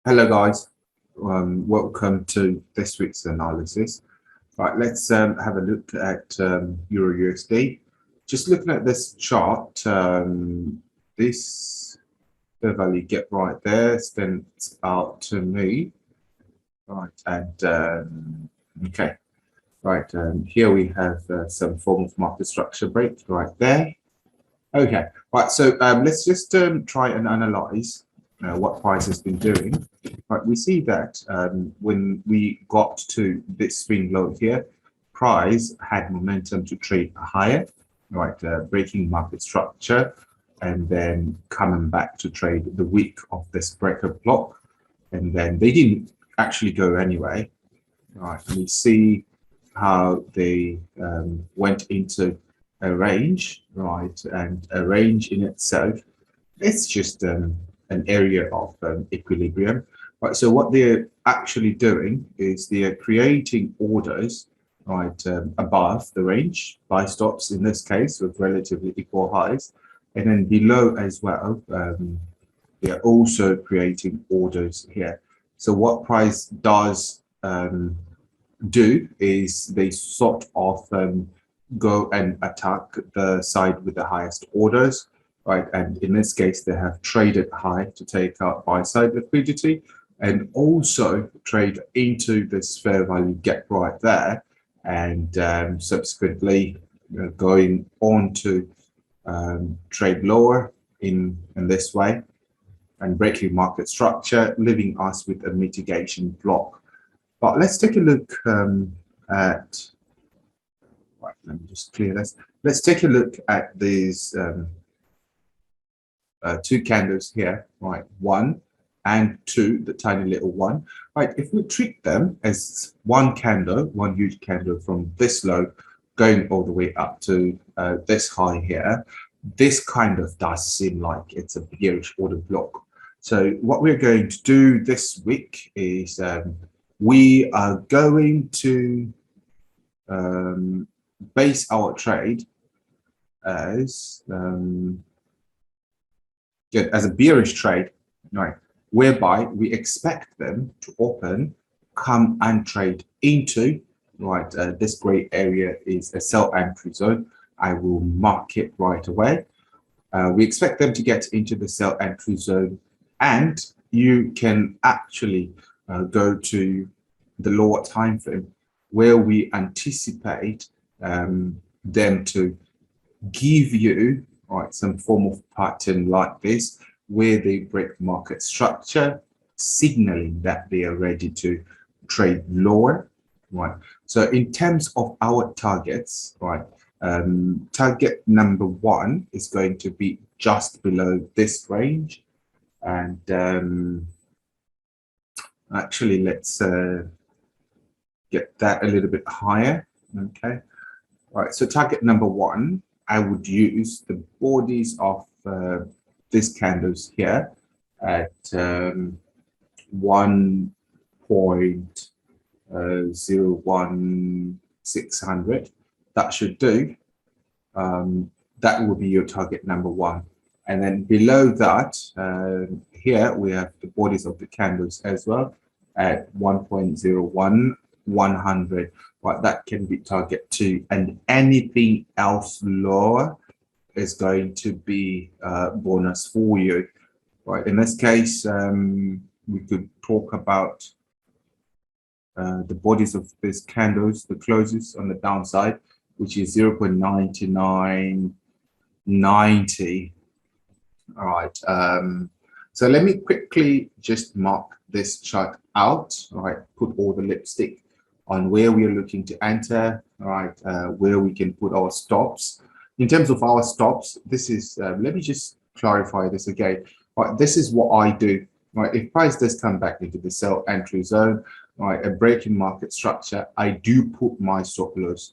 Hello guys, welcome to this week's analysis. Right, let's have a look at EURUSD. Just looking at this chart, this the value get right there stands out to me. Right, and okay, right, here we have some form of market structure break right there. Okay, right, so let's just try and analyze what price has been doing. Right, we see that when we got to this swing low here, price had momentum to trade higher, right, breaking market structure, and then coming back to trade the week of this breaker block, and then they didn't actually go anyway. Right, and we see how they went into a range, right, and a range in itself, it's just an area of equilibrium, right? So what they're actually doing is they are creating orders, right, above the range, buy stops in this case with relatively equal highs, and then below as well, they are also creating orders here. So what price does do is they sort of go and attack the side with the highest orders, right? And in this case, they have traded high to take out buy side liquidity and also trade into this fair value gap right there, and subsequently going on to trade lower in this way and breaking market structure, leaving us with a mitigation block. But let's take a look at, right, let me just clear this. Let's take a look at these two candles here, right? One and two, the tiny little one, right? If we treat them as one candle, one huge candle from this low going all the way up to this high here, this kind of does seem like it's a bearish order block. So what we're going to do this week is we are going to base our trade as a bearish trade, right? Whereby we expect them to open, come and trade into, right? This gray area is a sell entry zone. I will mark it right away. We expect them to get into the sell entry zone, and you can actually go to the lower time frame where we anticipate them to give you, right, some form of pattern like this where they break market structure, signaling that they are ready to trade lower, right? So in terms of our targets, right, target number one is going to be just below this range, and actually let's get that a little bit higher. Okay, all right, so target number one, I would use the bodies of these candles here at 1.01600. That should do. That will be your target number one. And then below that, here we have the bodies of the candles as well at 1.01100. Right, that can be target two, and anything else lower is going to be bonus for you. Right, in this case, we could talk about the bodies of these candles, the closes on the downside, which is 0.9990. All right, so let me quickly just mark this chart out. All right, put all the lipstick on where we are looking to enter, all right, where we can put our stops. In terms of our stops, this is, let me just clarify this again. Right, this is what I do. Right, if price does come back into the sell entry zone, right, a break in market structure, I do put my stop loss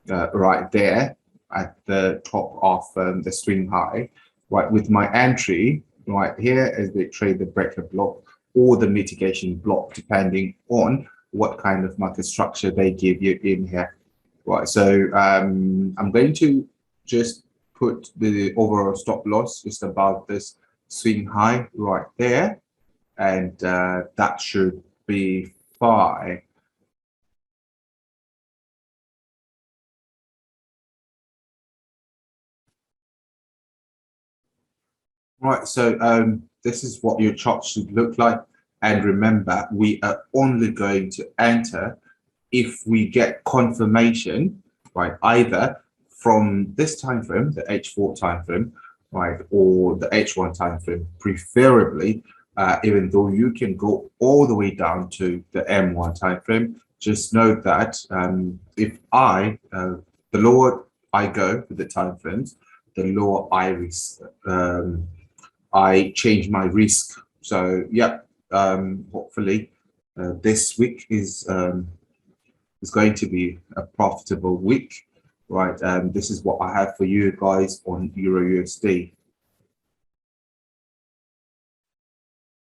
right there at the top of the swing high, right, with my entry right here as they trade the breaker block or the mitigation block, depending on what kind of market structure they give you in here. Right, so I'm going to just put the overall stop loss just above this swing high right there. and that should be fine. Right, so this is what your chart should look like. And remember, we are only going to enter if we get confirmation, right, either from this time frame, the H4 time frame, right, or the H1 time frame, preferably, even though you can go all the way down to the M1 time frame. Just note that if the lower I go with the time frames, the lower I change my risk. So yeah, hopefully this week is going to be a profitable week, right? This is what I have for you guys on Euro USD.